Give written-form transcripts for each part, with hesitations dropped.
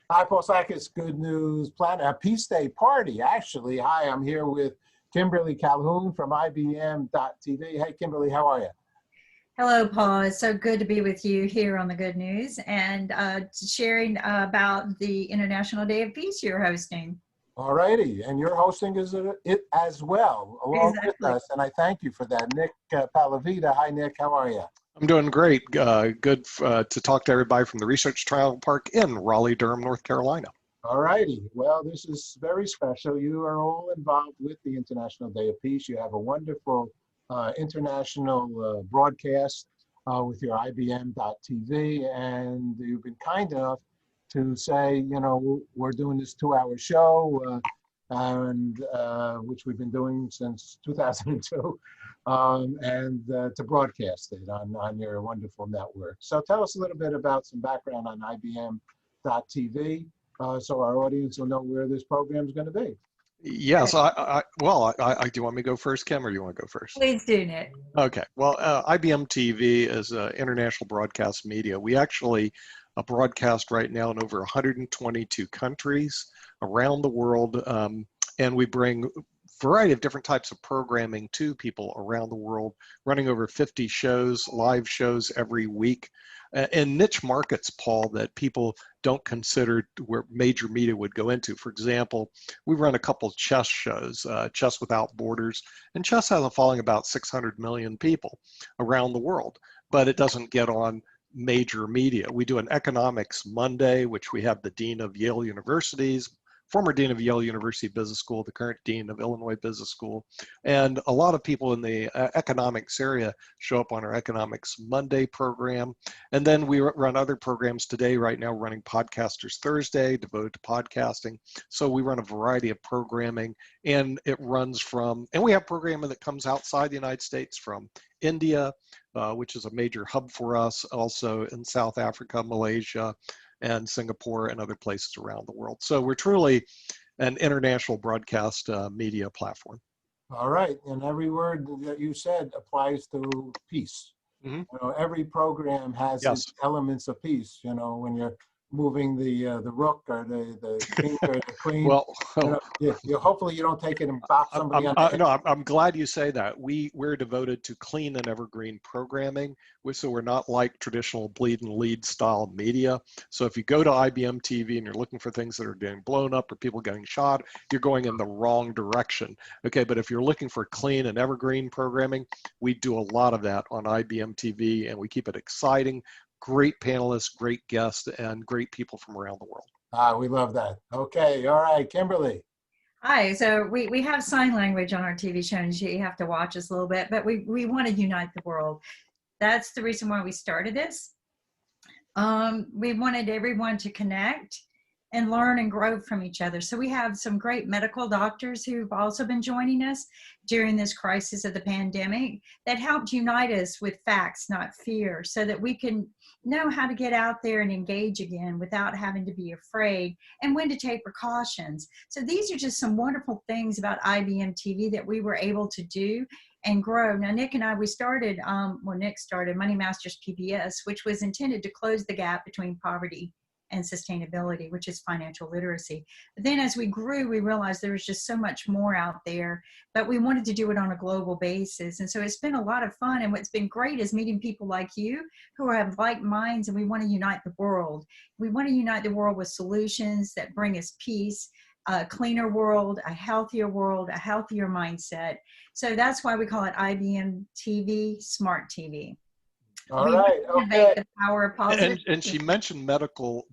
Hi, Paul Sackis, Good News Planet, a Peace Day party, actually. Hi, I'm here with Kimberly Calhoun from IBM.TV. Hey, Kimberly, how are you? Hello, Paul. It's so good to be with you here on the Good News and sharing about the International Day of Peace you're hosting. All righty, and you're hosting it as well, along with Exactly. us, and I thank you for that. Nick Palavita. Hi, Nick, how are you? I'm doing great. Good to talk to everybody from the Research Trial Park in Raleigh-Durham, North Carolina. All righty. Well, this is very special. You are all involved with the International Day of Peace. You have a wonderful international broadcast with your IBM.TV, and you've been kind enough to say, you know, we're doing this 2-hour show, and which we've been doing since 2002, and to broadcast it on your wonderful network. So tell us a little bit about some background on IBM.TV. So our audience will know where this program is going to be. Yes, do you want me to go first, Kim, or do you want to go first? Please do, Nick. Okay, well, IBM TV is international broadcast media. We actually broadcast right now in over 122 countries around the world, and we bring a variety of different types of programming to people around the world, running over 50 shows, live shows every week, in niche markets, Paul, that people don't consider where major media would go into. For example, we run a couple chess shows, Chess Without Borders, and chess has a following about 600 million people around the world, but it doesn't get on major media. We do an Economics Monday, which we have the Dean of Yale University's, former Dean of Yale University Business School, the current Dean of Illinois Business School. And a lot of people in the economics area show up on our Economics Monday program. And then we run other programs today. Right now, we're running Podcasters Thursday, devoted to podcasting. So we run a variety of programming, and it runs from, and we have programming that comes outside the United States from India, which is a major hub for us, also in South Africa, Malaysia, and Singapore and other places around the world. So we're truly an international broadcast media platform. All right, and every word that you said applies to peace. Mm-hmm. You know, every program has Yes. its elements of peace. You know, when you're moving the rook or the king or the queen. Well, you hopefully you don't take it and bop somebody on the head. No, I'm glad you say that. We're devoted to clean and evergreen programming, so we're not like traditional bleed and lead style media. So if you go to IBM TV and you're looking for things that are getting blown up or people getting shot, you're going in the wrong direction. Okay, but if you're looking for clean and evergreen programming, we do a lot of that on IBM TV, and we keep it exciting. Great panelists, great guests, and great people from around the world. We love that. Okay, all right, Kimberly. Hi, so we have sign language on our TV show, and you have to watch us a little bit, but we want to unite the world. That's the reason why we started this. We wanted everyone to connect and learn and grow from each other. So we have some great medical doctors who've also been joining us during this crisis of the pandemic that helped unite us with facts, not fear, so that we can know how to get out there and engage again without having to be afraid, and when to take precautions. So these are just some wonderful things about IBM TV that we were able to do and grow. Now, Nick and I, we started, Nick started Money Masters PBS, which was intended to close the gap between poverty and sustainability, which is financial literacy. But then as we grew, we realized there was just so much more out there, but we wanted to do it on a global basis. And so it's been a lot of fun. And what's been great is meeting people like you who have like minds, and we want to unite the world. We want to unite the world with solutions that bring us peace, a cleaner world, a healthier mindset. So that's why we call it IBM TV, Smart TV. All right. Okay. The power of positive. And she mentioned medical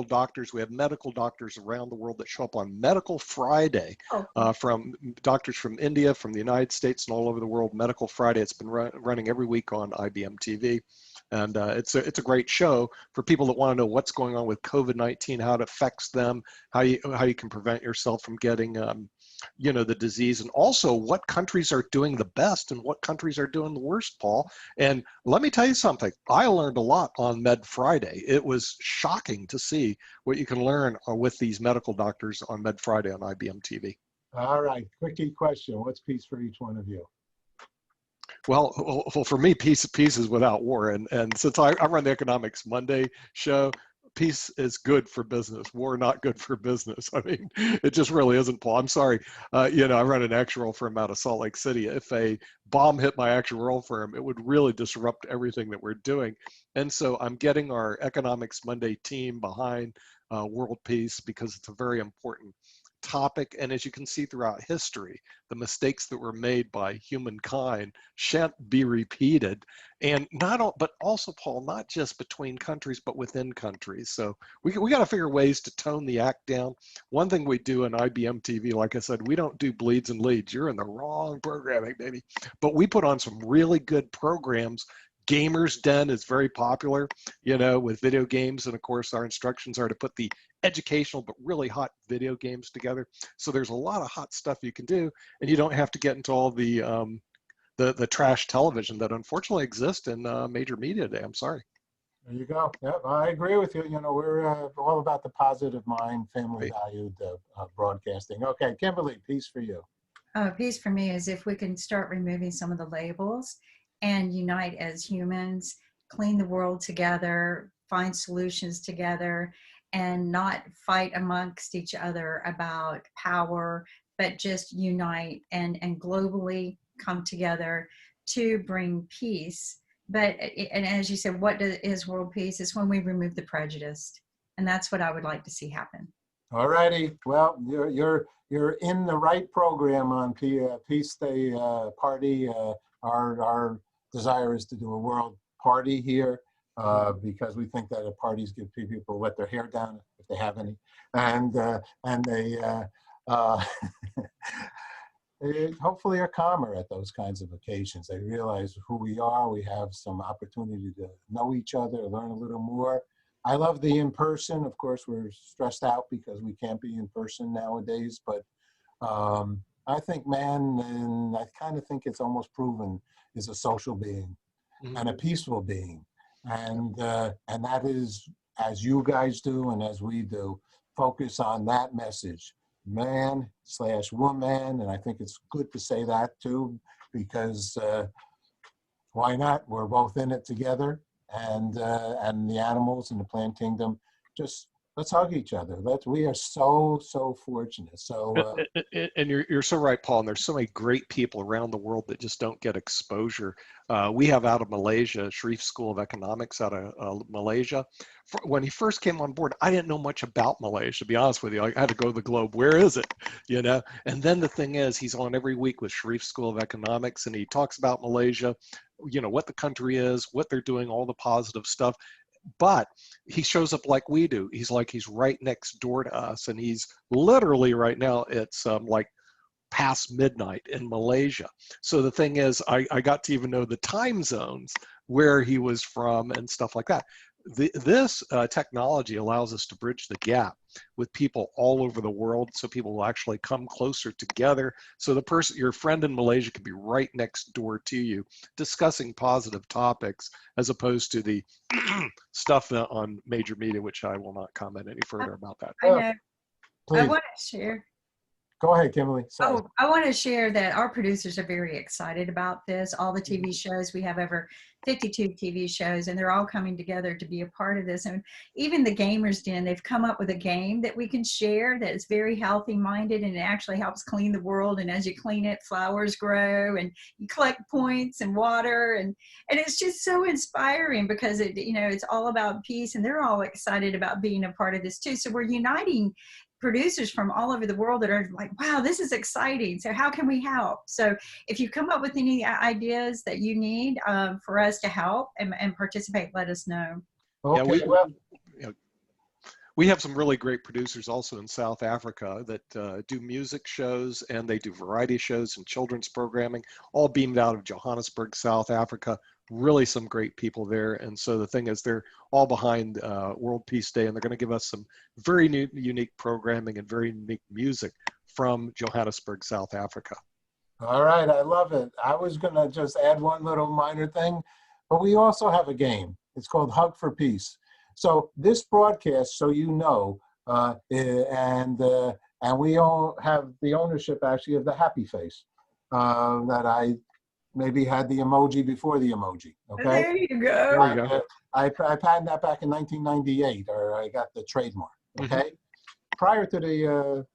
doctors. We have medical doctors around the world that show up on Medical Friday, from doctors from India, from the United States, and all over the world. Medical Friday. It's been running every week on IBM TV. And it's a great show for people that want to know what's going on with COVID-19, how it affects them, how you can prevent yourself from getting the disease, and also what countries are doing the best and what countries are doing the worst, Paul. And let me tell you something, I learned a lot on Med Friday. It was shocking to see what you can learn with these medical doctors on Med Friday on IBM TV. All right, quickie question. What's peace for each one of you? Well, for me, peace is without war. And since I run the Economics Monday show, peace is good for business. War not good for business. I mean, it just really isn't, Paul. I'm sorry. You know, I run an actuarial firm out of Salt Lake City. If a bomb hit my actuarial firm, it would really disrupt everything that we're doing. And so I'm getting our Economics Monday team behind world peace because it's a very important topic. And as you can see throughout history, the mistakes that were made by humankind shan't be repeated. And but also, Paul, not just between countries, but within countries. So we got to figure ways to tone the act down. One thing we do in IBM TV, like I said, we don't do bleeds and leads. You're in the wrong programming, baby. But we put on some really good programs. Gamers Den is very popular, you know, with video games. And of course, our instructions are to put the educational but really hot video games together. So there's a lot of hot stuff you can do, and you don't have to get into all the trash television that unfortunately exists in major media today. I'm sorry. There you go. Yep, I agree with you. You know, we're all about the positive mind, family valued broadcasting. Okay, Kimberly, peace for you. Peace for me is if we can start removing some of the labels and unite as humans, clean the world together, find solutions together, and not fight amongst each other about power, but just unite and globally come together to bring peace. But, and as you said, what is world peace? It's when we remove the prejudice. And that's what I would like to see happen. All righty. Well, you're in the right program on Peace Day party. Our desire is to do a world party here because we think that parties give people let their hair down if they have any, and they hopefully are calmer at those kinds of occasions. They realize who we are. We have some opportunity to know each other, learn a little more. I love the in-person. Of course, we're stressed out because we can't be in person nowadays, but I think man, and I kind of think it's almost proven, is a social being and a peaceful being. And that is, as you guys do and as we do, focus on that message, man/woman. And I think it's good to say that too, because why not? We're both in it together. And the animals in the plant kingdom, just let's hug each other. We are so fortunate. So and you're so right, Paul. And there's so many great people around the world that just don't get exposure. We have out of Malaysia, Sharif School of Economics out of Malaysia. When he first came on board, I didn't know much about Malaysia, to be honest with you. I had to go to the globe. Where is it? You know. And then the thing is, he's on every week with Sharif School of Economics, and he talks about Malaysia. You know, what the country is, what they're doing, all the positive stuff. But he shows up like we do. He's right next door to us, and he's literally right now, it's like past midnight in Malaysia. So the thing is, I got to even know the time zones, where he was from and stuff like that. This technology allows us to bridge the gap with people all over the world, so people will actually come closer together. So your friend in Malaysia could be right next door to you, discussing positive topics, as opposed to the stuff on major media, which I will not comment any further about that. I know. Please. I want to share. Go ahead, Kimberly. Sorry. Oh, I want to share that our producers are very excited about this. All the TV shows, we have over 52 TV shows, and they're all coming together to be a part of this. And even the Gamers Den, they've come up with a game that we can share that is very healthy minded, and it actually helps clean the world. And as you clean it, flowers grow, and you collect points and water, and it's just so inspiring because it's all about peace, and they're all excited about being a part of this too. So we're uniting producers from all over the world that are like, wow, this is exciting. So how can we help? So if you come up with any ideas that you need for us to help and participate, let us know. Okay, we have some really great producers also in South Africa that do music shows, and they do variety shows and children's programming, all beamed out of Johannesburg, South Africa. Really some great people there. And so the thing is, they're all behind World Peace Day, and they're going to give us some very new, unique programming and very unique music from Johannesburg, South Africa. All right, I love it. I was going to just add one little minor thing, but we also have a game. It's called Hug for Peace. So this broadcast, so you know, and we all have the ownership actually of the Happy Face that I maybe had the emoji before the emoji. Okay. There you go. There you go. I patented that back in 1998, or I got the trademark. Okay. Prior to the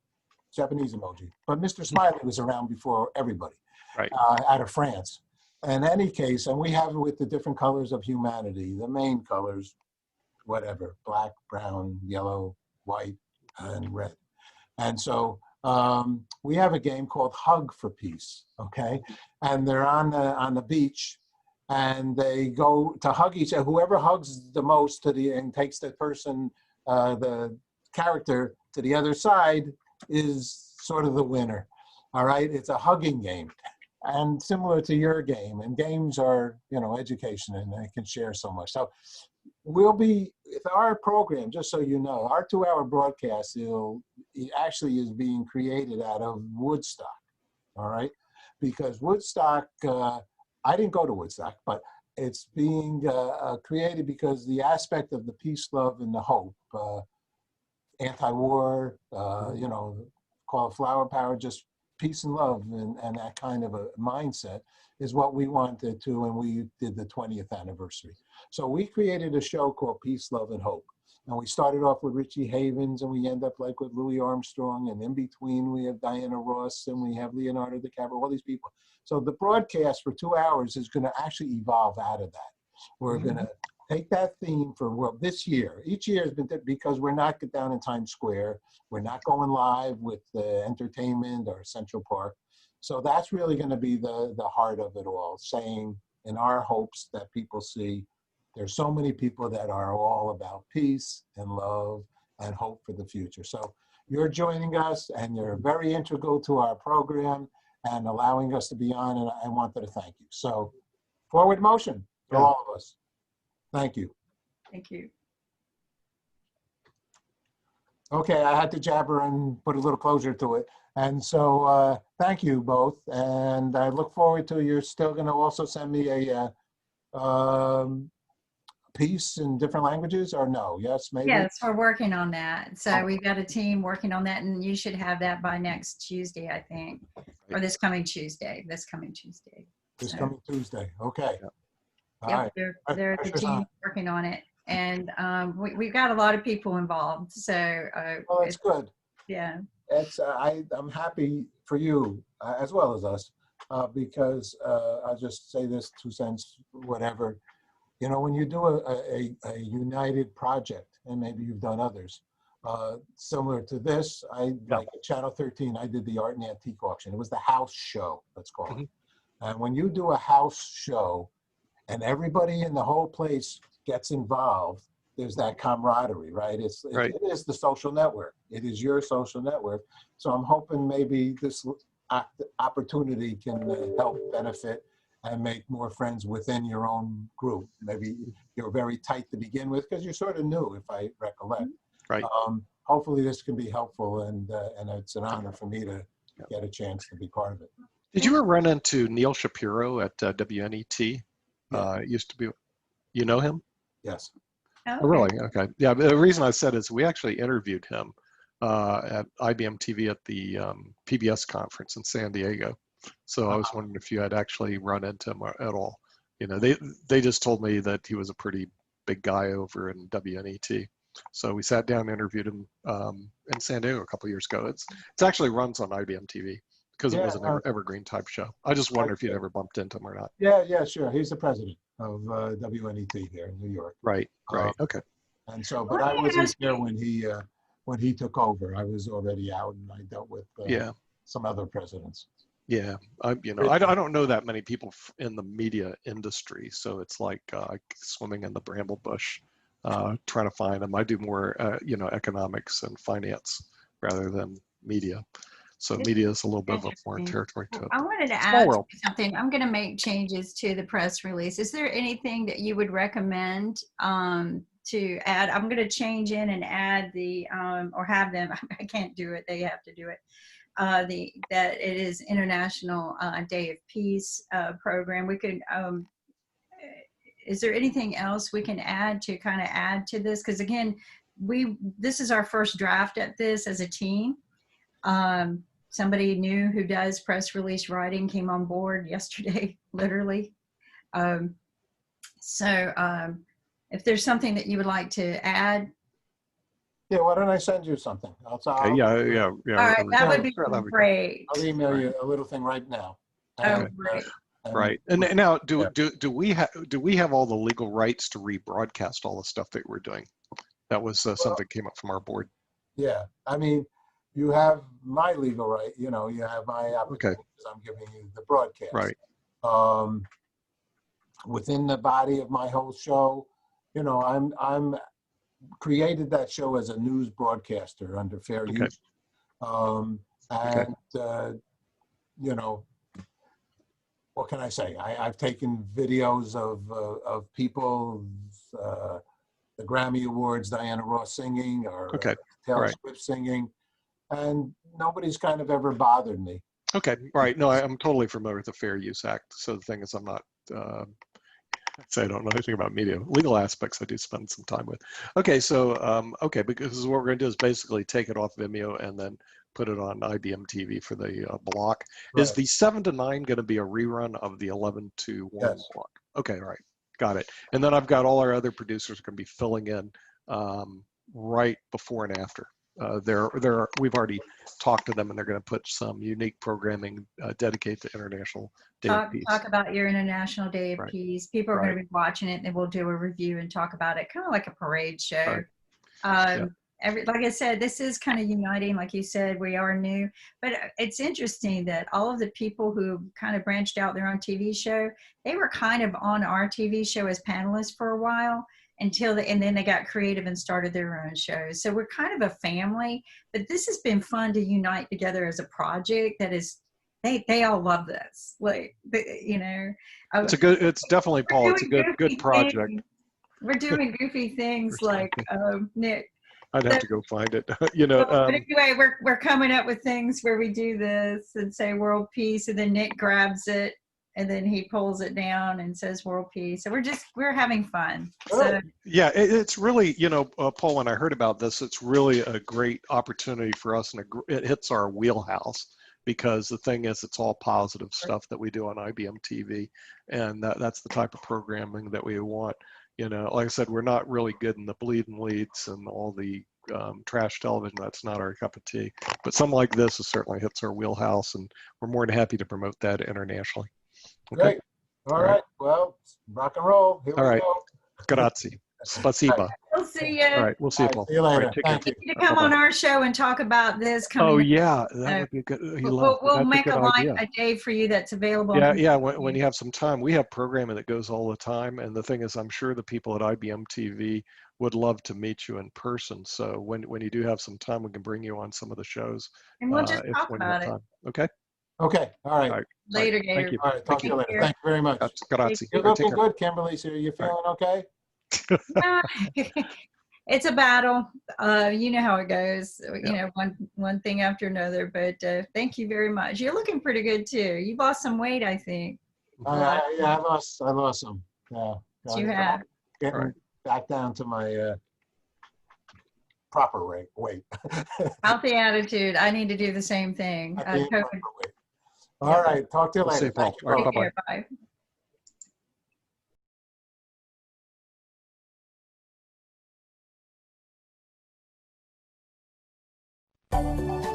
Japanese emoji, but Mr. Smiley was around before everybody, Right. Out of France. In any case, and we have it with the different colors of humanity, the main colors, whatever, black, brown, yellow, white, and red. And so we have a game called Hug for Peace, okay? And they're on the beach, and they go to hug each other. Whoever hugs the most and takes the person, the character to the other side is sort of the winner, all right? It's a hugging game. And similar to your game, and games are, education, and they can share so much. So we'll be, with our program, just so you know, our 2-hour broadcast, it actually is being created out of Woodstock, all right? Because Woodstock, I didn't go to Woodstock, but it's being created because the aspect of the peace, love, and the hope, anti-war, call it flower power, just peace and love, and that kind of a mindset is what we wanted to, when we did the 20th anniversary. So we created a show called Peace, Love, and Hope. And we started off with Richie Havens, and we end up like with Louis Armstrong, and in between we have Diana Ross, and we have Leonardo DiCaprio, all these people. So the broadcast for 2 hours is going to actually evolve out of that. We're going to take that theme for this year. Each year has been because we're not down in Times Square. We're not going live with the entertainment or Central Park. So that's really going to be the heart of it all, saying in our hopes that people see there's so many people that are all about peace and love and hope for the future. So you're joining us, and you're very integral to our program and allowing us to be on, and I wanted to thank you. So forward motion for all of us. Thank you. Thank you. Okay, I had to jabber and put a little closure to it. And so thank you both. And I look forward to, you're still going to also send me a piece in different languages, or no? Yes, maybe? Yes, we're working on that. So we've got a team working on that, and you should have that by next Tuesday, I think, or this coming Tuesday. This coming Tuesday. Okay. All right. They're the team working on it, and we've got a lot of people involved. So well, that's good. Yeah. It's I'm happy for you as well as us, because I'll just say this 2 cents, whatever. When you do a united project, and maybe you've done others similar to this, like at Channel 13, I did the art and antique auction. It was the house show, let's call it. And when you do a house show, and everybody in the whole place gets involved, there's that camaraderie, right? It is the social network. It is your social network. So I'm hoping maybe this opportunity can help benefit and make more friends within your own group. Maybe you're very tight to begin with because you're sort of new, if I recollect. Right. Hopefully this can be helpful, and it's an honor for me to get a chance to be part of it. Did you ever run into Neil Shapiro at WNET? Used to be, you know him? Yes. Okay. Oh, really? Okay. Yeah, the reason I said is we actually interviewed him at IBM TV at the PBS conference in San Diego. So I was wondering if you had actually run into him at all. They just told me that he was a pretty big guy over in WNET. So we sat down and interviewed him in San Diego a couple of years ago. It's actually runs on IBM TV because it was an evergreen type show. I just wonder if you'd ever bumped into him or not. Yeah, sure. He's the president of WNET here in New York. Right. Okay. And so, but I wasn't there when he took over. I was already out, and I dealt with some other presidents. Yeah, I don't know that many people in the media industry, so it's like swimming in the bramble bush, trying to find them. I do more, economics and finance rather than media. So media is a little bit of a foreign territory to it. I wanted to ask you something. I'm going to make changes to the press release. Is there anything that you would recommend to add? I'm going to change in and add the, or have them, I can't do it, they have to do it. That it is International Day of Peace program. We could, is there anything else we can add to this? Because again, this is our first draft at this as a team. somebody new who does press release writing came on board yesterday, literally. Um, if there's something that you would like to add. Yeah, why don't I send you something? Okay, yeah. All right, that would be Sure, that'd be great. I'll email you a little thing right now. Oh, And, great. Right. And now, yeah. do we have all the legal rights to rebroadcast all the stuff that we're doing? That was something that came up from our board. Yeah, I mean, you have my legal right, you know, you have my application, because I'm giving you the broadcast. Right. Within the body of my whole show, you know, I'm created that show as a news broadcaster under fair use. You know, what can I say? I've taken videos of people, the Grammy Awards, Diana Ross singing, or Taylor Swift singing, and nobody's kind of ever bothered me. Okay, right. No, I'm totally familiar with the Fair Use Act. So the thing is, I'm not, I'd say I don't know anything about media. Legal aspects I do spend some time with. Okay, so, because what we're going to do is basically take it off Vimeo and then put it on IBM TV for the block. Right. Is the 7 to 9 going to be a rerun of the 11 to 1 block? Okay, all right. Got it. And then I've got all our other producers going to be filling in right before and after. We've already talked to them, and they're going to put some unique programming dedicated to International Day of Peace. Talk about your International Day of Peace. People are going to be watching it, and we'll do a review and talk about it, kind of like a parade show. Like I said, this is kind of uniting. Like you said, we are new, but it's interesting that all of the people who kind of branched out their own TV show, they were kind of on our TV show as panelists for a while. And then they got creative and started their own shows. So we're kind of a family, but this has been fun to unite together as a project that is, they all love this. Like, you know. It's definitely, Paul, it's a good project. We're doing goofy things like, Nick. I'd have to go find it, you know. But anyway, we're coming up with things where we do this and say world peace, and then Nick grabs it, and then he pulls it down and says world peace. So we're having fun. So yeah, it's really, you know, Paul, when I heard about this, it's really a great opportunity for us, and it hits our wheelhouse, because the thing is, it's all positive stuff that we do on IBM TV, and that's the type of programming that we want. You know, like I said, we're not really good in the bleeding leads and all the trash television. That's not our cup of tea. But something like this certainly hits our wheelhouse, and we're more than happy to promote that internationally. Okay? Great. All right. Well, rock and roll. Here we go. Grazie. Spasiba. We'll see you. All right. We'll see you, Paul. See you later. Right, Thank you. To come on our show and talk about this. Oh yeah, that would be a good. We'll make a day for you that's available. Yeah. When you have some time, we have programming that goes all the time, and the thing is, I'm sure the people at IBM TV would love to meet you in person. So when you do have some time, we can bring you on some of the shows. And we'll just talk about it. Time. Okay. Okay. All right. Later, Gator. Thank you. All right. Talk to you later. Thank you very much. Grazie. You're looking good, Kimberly. So are you feeling okay? It's a battle. You know how it goes. You know, one thing after another. But thank you very much. You're looking pretty good too. You lost some weight, I think. Yeah, I lost some. Yeah. You have. Getting back down to my proper weight. Healthy attitude. I need to do the same thing. All right. Talk to you later. Thank you. All right, bye. Bye.